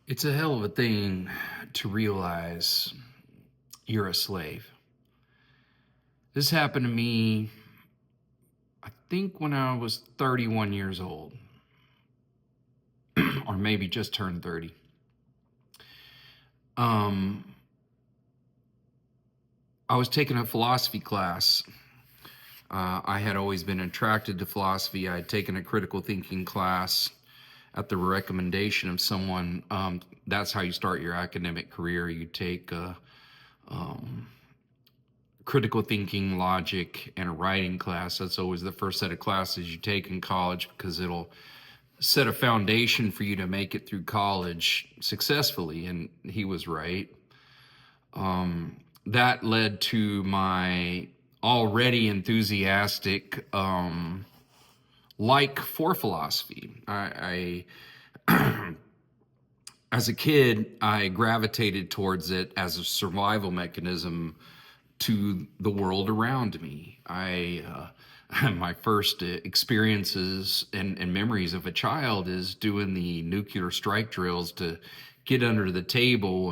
It's a hell of a thing to realize you're a slave. This happened to me, I think, when I was 31 years old, or maybe just turned 30. Um, I was taking a philosophy class. I had always been attracted to philosophy. I had taken a critical thinking class at the recommendation of someone. That's how you start your academic career. You take um, critical thinking, logic, and a writing class. That's always the first set of classes you take in college because it'll set a foundation for you to make it through college successfully. And he was right. That led to my already enthusiastic like for philosophy. As a kid, I gravitated towards it as a survival mechanism to the world around me. My first experiences and memories of a child is doing the nuclear strike drills to get under the table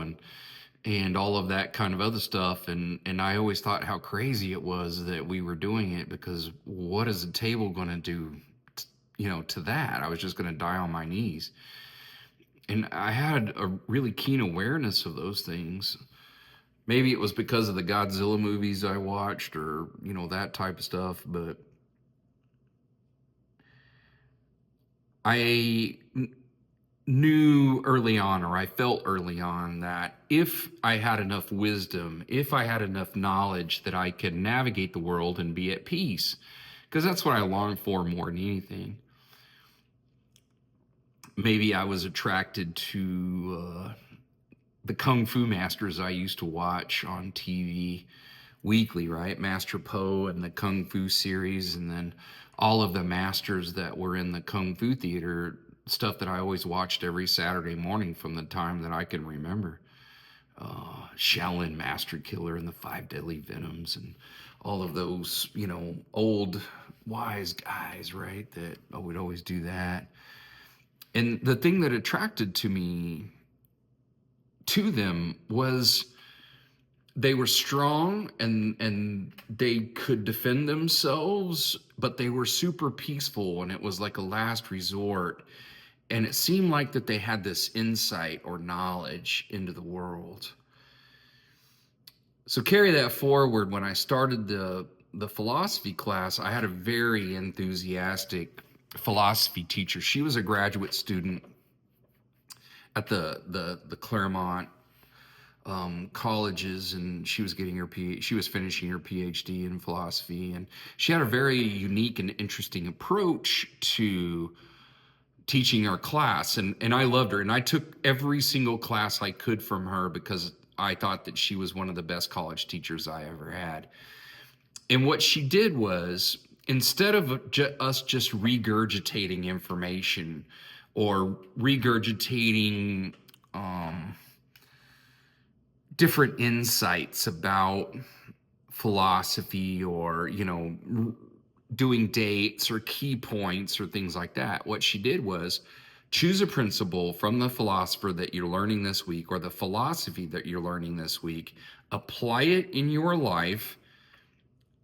and all of that kind of other stuff. And I always thought how crazy it was that we were doing it, because what is the table going to do, to that? I was just going to die on my knees. And I had a really keen awareness of those things. Maybe it was because of the Godzilla movies I watched, or, that type of stuff. But I knew early on, or I felt early on, that if I had enough wisdom, if I had enough knowledge, that I could navigate the world and be at peace, because that's what I longed for more than anything. Maybe I was attracted to the Kung Fu masters I used to watch on TV weekly, right? Master Po and the Kung Fu series, and then all of the masters that were in the Kung Fu theater, stuff that I always watched every Saturday morning from the time that I can remember. Shaolin Master Killer and the Five Deadly Venoms, and all of those, old wise guys, right? That would always do that. And the thing that attracted me to them was they were strong and they could defend themselves, but they were super peaceful, and it was like a last resort. And it seemed like that they had this insight or knowledge into the world. So carry that forward. When I started the philosophy class, I had a very enthusiastic philosophy teacher. She was a graduate student at the Claremont colleges, and she was she was finishing her PhD in philosophy, and she had a very unique and interesting approach to teaching our class, and I loved her, and I took every single class I could from her because I thought that she was one of the best college teachers I ever had. And what she did was, instead of us just regurgitating information or regurgitating different insights about philosophy, or, doing dates or key points or things like that, what she did was choose a principle from the philosopher that you're learning this week, or the philosophy that you're learning this week, apply it in your life,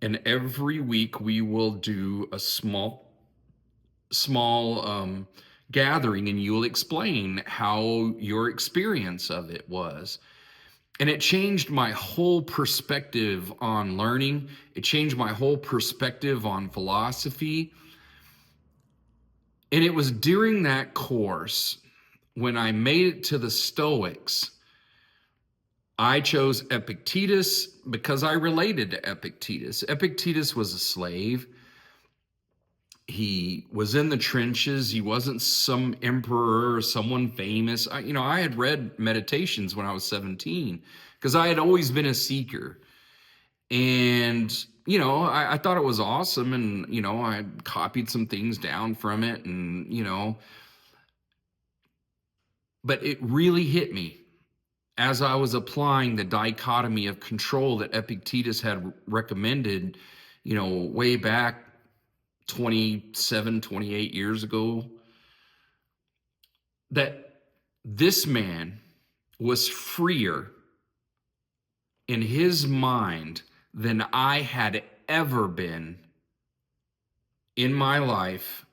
and every week we will do a small gathering, and you'll explain how your experience of it was. And it changed my whole perspective on learning. It changed my whole perspective on philosophy. And it was during that course, when I made it to the Stoics, I chose Epictetus because I related to Epictetus. Epictetus was a slave. He was in the trenches. He wasn't some emperor or someone famous. I had read Meditations when I was 17 because I had always been a seeker. And, I thought it was awesome. And, I copied some things down from it, and, but it really hit me as I was applying the dichotomy of control that Epictetus had recommended, way back 27, 28 years ago, that This man was freer in his mind than I had ever been in my life,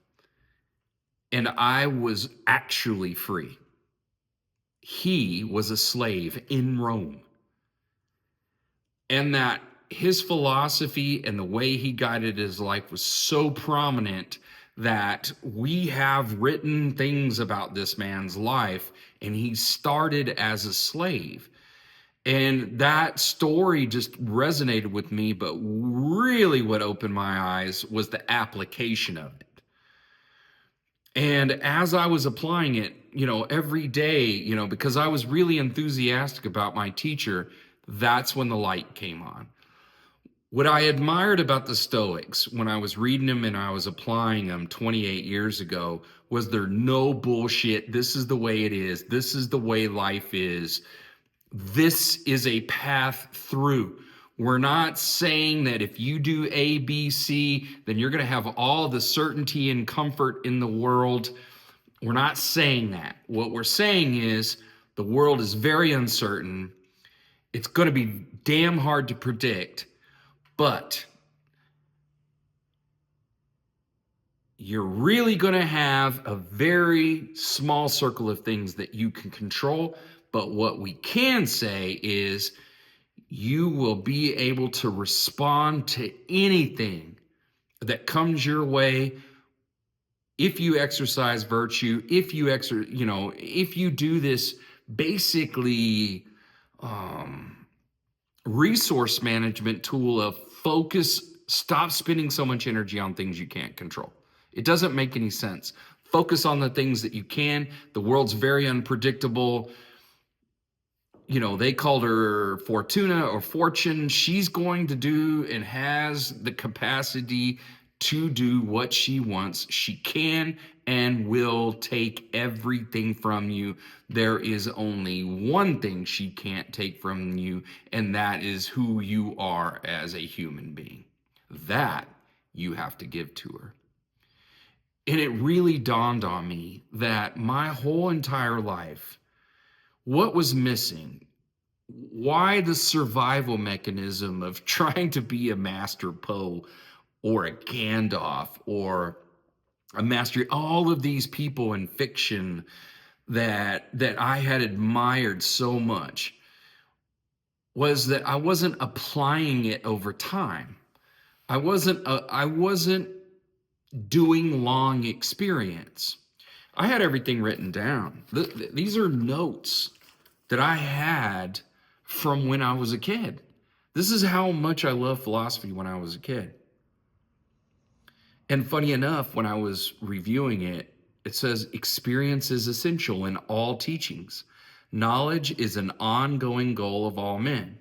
and I was actually free. He was a slave in Rome. And that his philosophy and the way he guided his life was so prominent that we have written things about this man's life, and he started as a slave. And that story just resonated with me, but really what opened my eyes was the application of it. And as I was applying it, every day, because I was really enthusiastic about my teacher, that's when the light came on. What I admired about the Stoics when I was reading them and I was applying them 28 years ago was there no bullshit. This is the way it is. This is the way life is. This is a path through. We're not saying that if you do A, B, C, then you're going to have all the certainty and comfort in the world. We're not saying that. What we're saying is the world is very uncertain. It's going to be damn hard to predict, but you're really going to have a very small circle of things that you can control. But what we can say is you will be able to respond to anything that comes your way if you exercise virtue, if you do this basically resource management tool of focus, stop spending so much energy on things you can't control. It doesn't make any sense. Focus on the things that you can. The world's very unpredictable. They called her Fortuna or Fortune. She's going to do and has the capacity to do what she wants. She can and will take everything from you. There is only one thing she can't take from you, and that is who you are as a human being. That you have to give to her. And it really dawned on me that my whole entire life, what was missing? Why the survival mechanism of trying to be a Master Poe or a Gandalf or a master, all of these people in fiction that I had admired so much was that I wasn't applying it over time. I wasn't doing long experience. I had everything written down. These are notes that I had from when I was a kid. This is how much I loved philosophy when I was a kid. And funny enough, when I was reviewing it, it says experience is essential in all teachings. Knowledge is an ongoing goal of all men.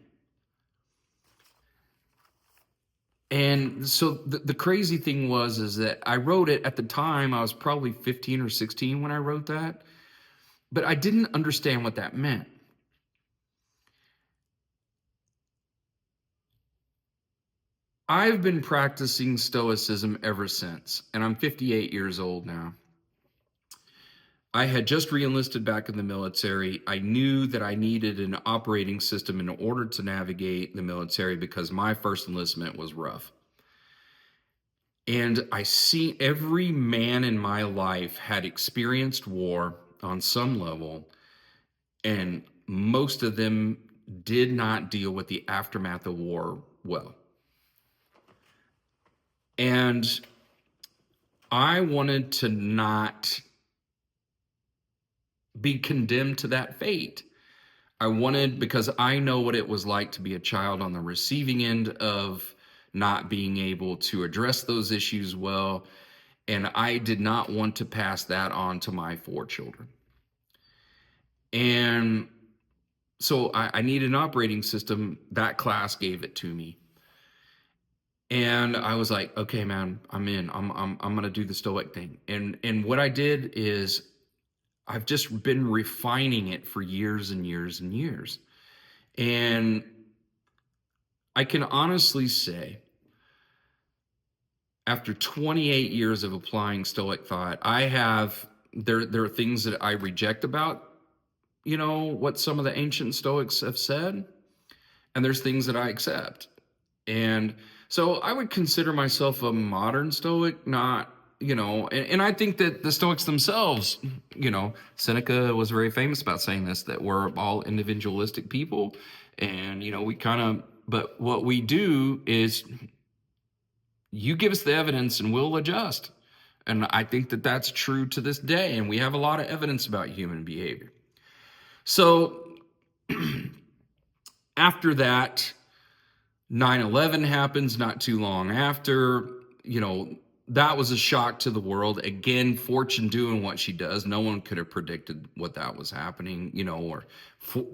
And so the crazy thing is that I wrote it at the time. I was probably 15 or 16 when I wrote that, but I didn't understand what that meant. I've been practicing Stoicism ever since, and I'm 58 years old now. I had just re-enlisted back in the military. I knew that I needed an operating system in order to navigate the military because my first enlistment was rough. And I see every man in my life had experienced war on some level, and most of them did not deal with the aftermath of war well. And I wanted to not be condemned to that fate. Because I know what it was like to be a child on the receiving end of not being able to address those issues well. And I did not want to pass that on to my 4 children. And so I needed an operating system. That class gave it to me. And I was like, okay, man, I'm in. I'm going to do the Stoic thing. And what I did is I've just been refining it for years and years and years. And I can honestly say, after 28 years of applying Stoic thought, there are things that I reject about what some of the ancient Stoics have said, and there's things that I accept. And so I would consider myself a modern Stoic, not, and I think that the Stoics themselves, Seneca was very famous about saying this, that we're all individualistic people. And, we kind of, but what we do is you give us the evidence and we'll adjust. And I think that that's true to this day. And we have a lot of evidence about human behavior. So after that, 9/11 happens not too long after. That was a shock to the world. Again, fortune doing what she does. No one could have predicted what that was happening, or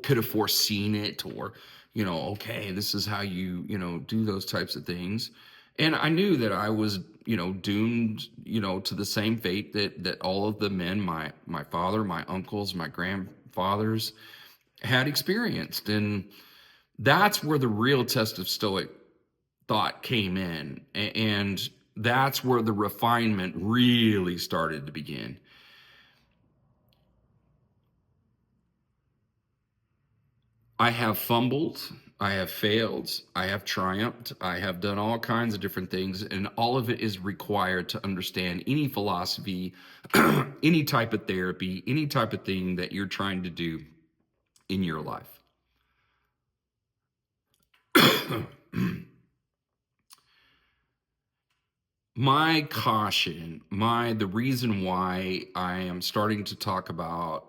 could have foreseen it, or, okay, this is how you, do those types of things. And I knew that I was, doomed, to the same fate that all of the men, my father, my uncles, my grandfathers had experienced. And that's where the real test of Stoic thought came in. And that's where the refinement really started to begin. I have fumbled, I have failed, I have triumphed, I have done all kinds of different things, and all of it is required to understand any philosophy, any type of therapy, any type of thing that you're trying to do in your life. My caution, the reason why I am starting to talk about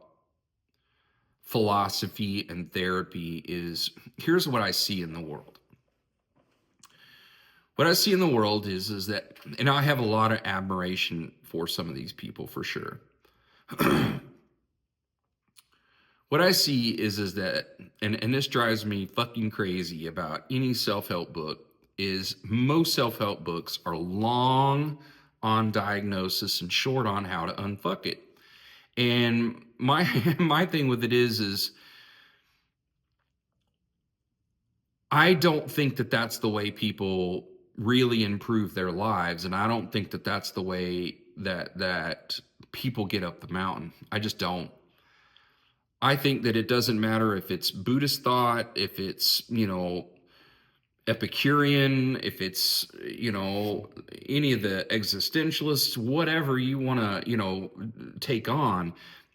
philosophy and therapy is, here's what I see in the world. What I see in the world is that, and I have a lot of admiration for some of these people for sure. What I see is that, and this drives me fucking crazy about any self-help book, is most self-help books are long on diagnosis and short on how to unfuck it. And my thing with it is I don't think that that's the way people really improve their lives, and I don't think that that's the way that people get up the mountain. I just don't. I think that it doesn't matter if it's Buddhist thought, if it's, Epicurean, if it's, any of the existentialists, whatever you want to, take on.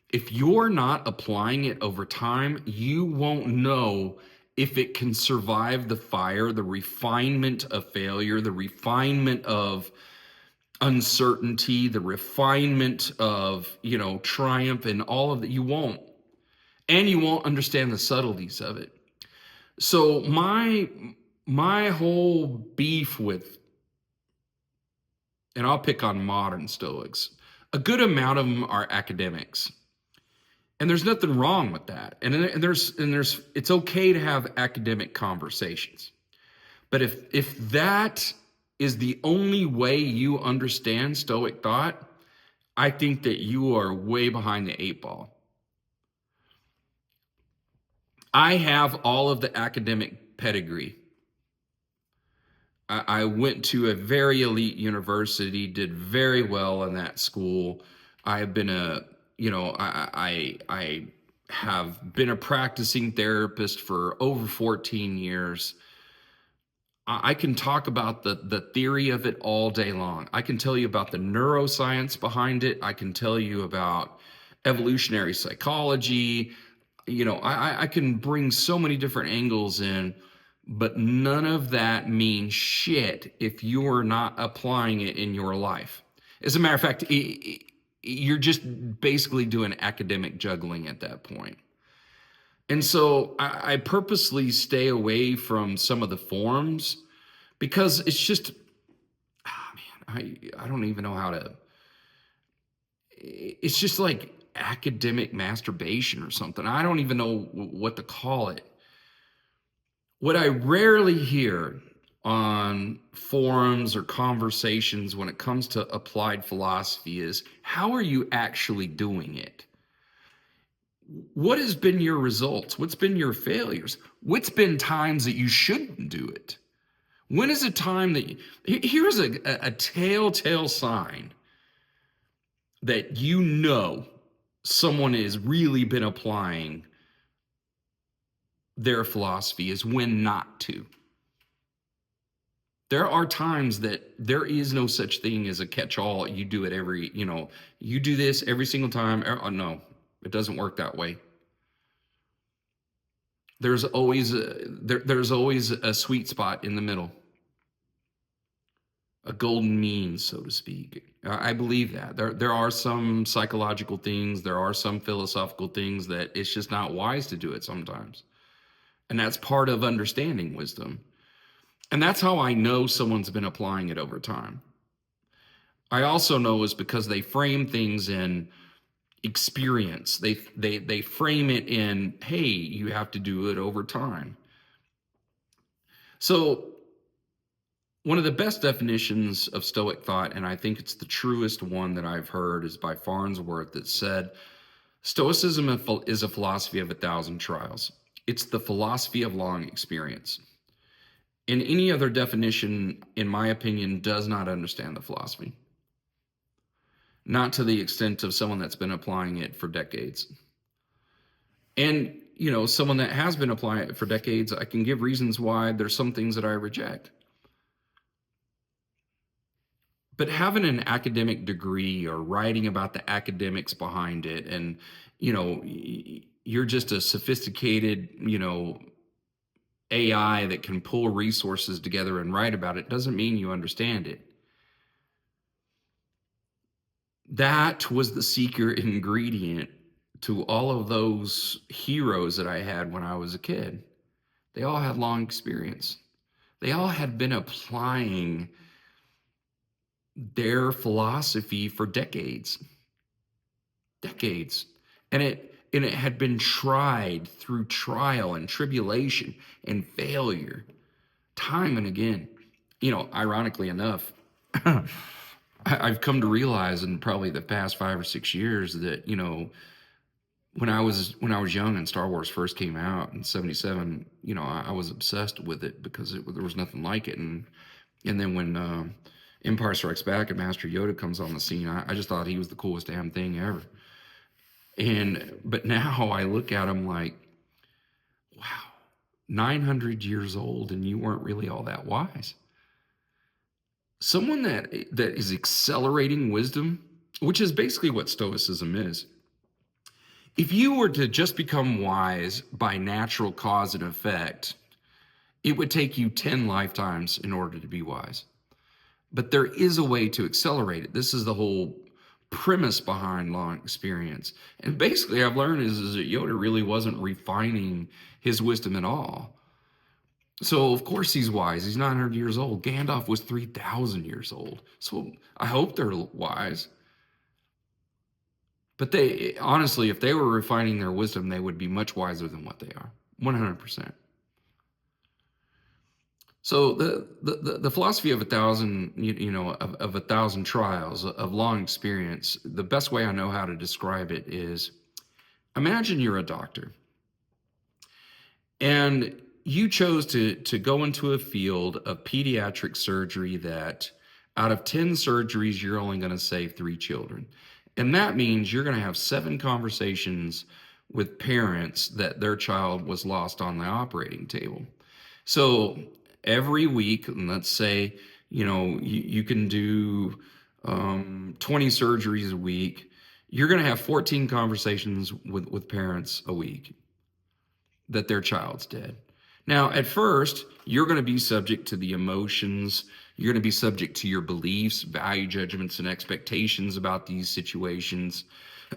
If you're not applying it over time, you won't know if it can survive the fire, the refinement of failure, the refinement of uncertainty, the refinement of, triumph, and all of that. You won't. And you won't understand the subtleties of it. So my whole beef with, and I'll pick on modern Stoics, a good amount of them are academics. And there's nothing wrong with that. And there's it's okay to have academic conversations. But if that is the only way you understand Stoic thought, I think that you are way behind the eight ball. I have all of the academic pedigree. I went to a very elite university, did very well in that school. I have been I have been a practicing therapist for over 14 years. I can talk about the theory of it all day long. I can tell you about the neuroscience behind it. I can tell you about evolutionary psychology. I can bring so many different angles in, but none of that means shit if you're not applying it in your life. As a matter of fact, you're just basically doing academic juggling at that point. And so I purposely stay away from some of the forums because it's just, I don't even know how to, it's just like academic masturbation or something. I don't even know what to call it. What I rarely hear on forums or conversations when it comes to applied philosophy is, how are you actually doing it? What has been your results? What's been your failures? What's been times that you shouldn't do it? When is a time that here's a telltale sign that someone has really been applying their philosophy is when not to. There are times that there is no such thing as a catch-all. You do it every, you do this every single time. No, it doesn't work that way. There's always a sweet spot in the middle, a golden mean, so to speak. I believe that there are some psychological things, there are some philosophical things that it's just not wise to do it sometimes, and that's part of understanding wisdom. And that's how I know someone's been applying it over time. I also know is because they frame things in experience. They frame it in, hey, you have to do it over time. So one of the best definitions of Stoic thought, and I think it's the truest one that I've heard, is by Farnsworth, that said, Stoicism is a philosophy of 1,000 trials. It's the philosophy of long experience. And any other definition, in my opinion, does not understand the philosophy. Not to the extent of someone that's been applying it for decades. And, someone that has been applying it for decades, I can give reasons why there's some things that I reject. But having an academic degree or writing about the academics behind it, and, you're just a sophisticated, AI that can pull resources together and write about it, doesn't mean you understand it. That was the secret ingredient to all of those heroes that I had when I was a kid. They all had long experience. They all had been applying their philosophy for decades. And it had been tried through trial and tribulation and failure, time and again. Ironically enough, I've come to realize in probably the past 5 or 6 years that, when I was young and Star Wars first came out in '77, I was obsessed with it because there was nothing like it. And then when Empire Strikes Back and Master Yoda comes on the scene, I just thought he was the coolest damn thing ever. But now I look at him like, wow, 900 years old and you weren't really all that wise. Someone that is accelerating wisdom, which is basically what Stoicism is. If you were to just become wise by natural cause and effect, it would take you 10 lifetimes in order to be wise. But there is a way to accelerate it. This is the whole premise behind long experience. And basically I've learned is that Yoda really wasn't refining his wisdom at all. So of course he's wise. He's 900 years old. Gandalf was 3,000 years old. So I hope they're wise. But they honestly, if they were refining their wisdom, they would be much wiser than what they are. 100%. So the philosophy of 1,000, of 1,000 trials, of long experience, the best way I know how to describe it is, imagine you're a doctor and you chose to go into a field of pediatric surgery that out of 10 surgeries, you're only going to save 3 children. And that means you're going to have 7 conversations with parents that their child was lost on the operating table. So every week, and let's say, you can do 20 surgeries a week, you're going to have 14 conversations with parents a week that their child's dead. Now, at first, you're going to be subject to the emotions. You're going to be subject to your beliefs, value judgments, and expectations about these situations.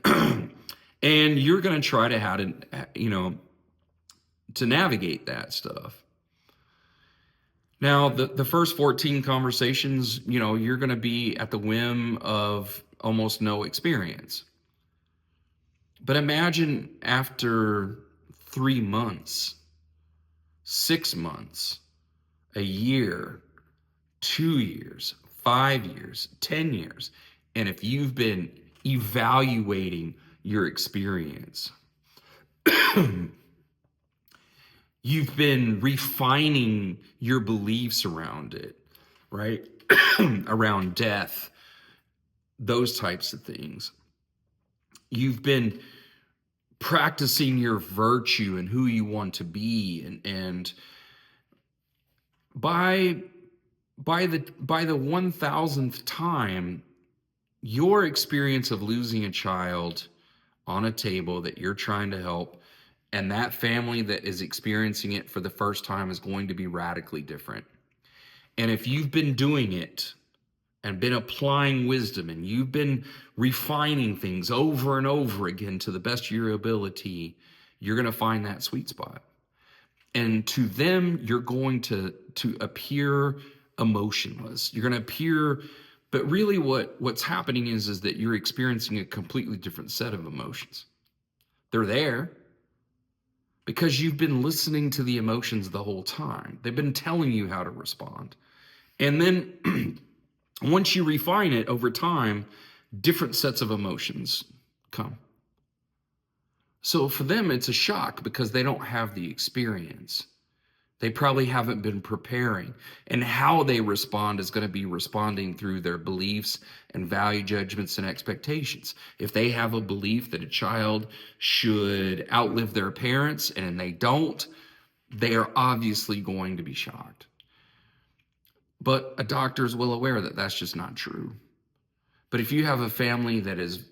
And you're going to try to how to, to navigate that stuff. Now, the first 14 conversations, you're going to be at the whim of almost no experience. But imagine after 3 months, 6 months, a year, 2 years, 5 years, 10 years, and if you've been evaluating your experience, you've been refining your beliefs around it, right? Around death, those types of things. You've been practicing your virtue and who you want to be. And by the 1000th time, your experience of losing a child on a table that you're trying to help, and that family that is experiencing it for the first time, is going to be radically different. And if you've been doing it and been applying wisdom, and you've been refining things over and over again to the best of your ability, you're going to find that sweet spot. And to them, you're going to appear emotionless. You're going to appear, but really what's happening is that you're experiencing a completely different set of emotions. They're there because you've been listening to the emotions the whole time. They've been telling you how to respond. And then once you refine it over time, different sets of emotions come. So for them, it's a shock because they don't have the experience. They probably haven't been preparing. And how they respond is going to be responding through their beliefs and value judgments and expectations. If they have a belief that a child should outlive their parents and they don't, they are obviously going to be shocked. But a doctor is well aware that that's just not true. But if you have a family that is,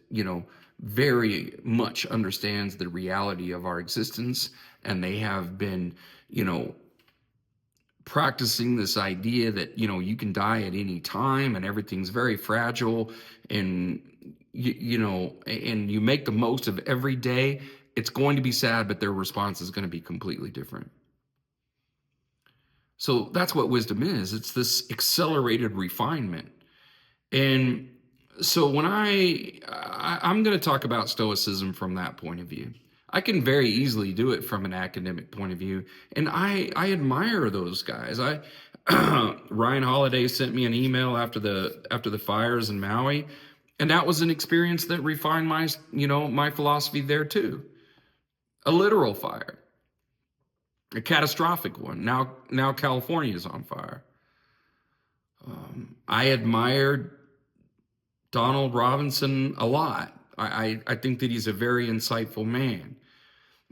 very much understands the reality of our existence, and they have been, practicing this idea that, you can die at any time and everything's very fragile, and, and you make the most of every day, it's going to be sad, but their response is going to be completely different. So that's what wisdom is. It's this accelerated refinement. And so when I'm going to talk about Stoicism from that point of view. I can very easily do it from an academic point of view, and I admire those guys. Ryan Holiday sent me an email after the fires in Maui, and that was an experience that refined my philosophy there too. A literal fire, a catastrophic one. Now California is on fire. I admired Donald Robinson a lot. I think that he's a very insightful man.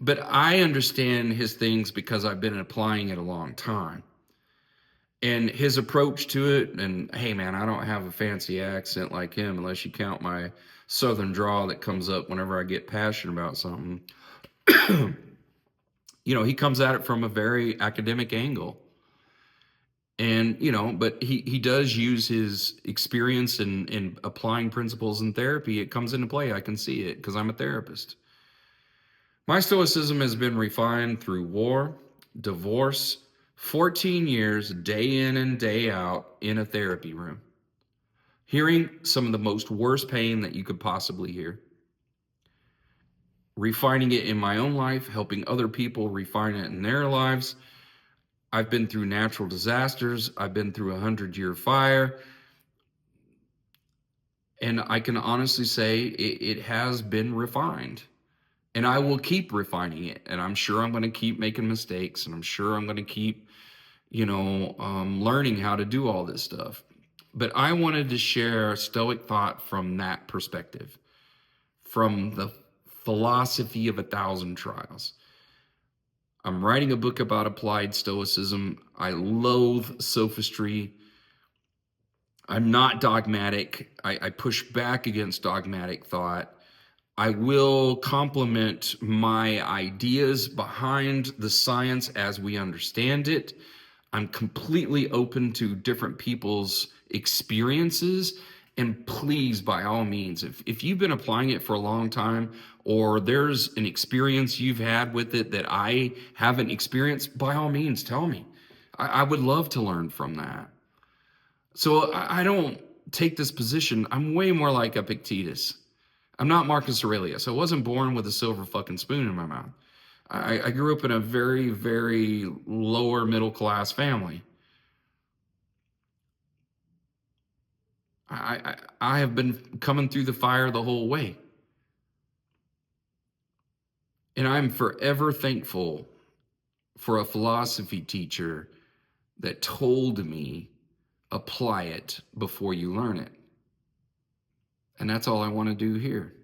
But I understand his things because I've been applying it a long time. And his approach to it, and hey man, I don't have a fancy accent like him unless you count my southern drawl that comes up whenever I get passionate about something. He comes at it from a very academic angle. And, but he does use his experience in applying principles in therapy. It comes into play. I can see it because I'm a therapist. My Stoicism has been refined through war, divorce, 14 years, day in and day out in a therapy room, hearing some of the most worst pain that you could possibly hear, refining it in my own life, helping other people refine it in their lives. I've been through natural disasters. I've been through 100-year fire. And I can honestly say it has been refined. And I will keep refining it. And I'm sure I'm going to keep making mistakes. And I'm sure I'm going to keep, learning how to do all this stuff. But I wanted to share Stoic thought from that perspective, from the philosophy of 1,000 trials. I'm writing a book about applied Stoicism. I loathe sophistry. I'm not dogmatic. I push back against dogmatic thought. I will complement my ideas behind the science as we understand it. I'm completely open to different people's experiences. And please, by all means, if you've been applying it for a long time, or there's an experience you've had with it that I haven't experienced, by all means, tell me. I would love to learn from that. So I don't take this position. I'm way more like Epictetus. I'm not Marcus Aurelius. I wasn't born with a silver fucking spoon in my mouth. I grew up in a very, very lower middle class family. I have been coming through the fire the whole way. And I'm forever thankful for a philosophy teacher that told me, apply it before you learn it. And that's all I want to do here.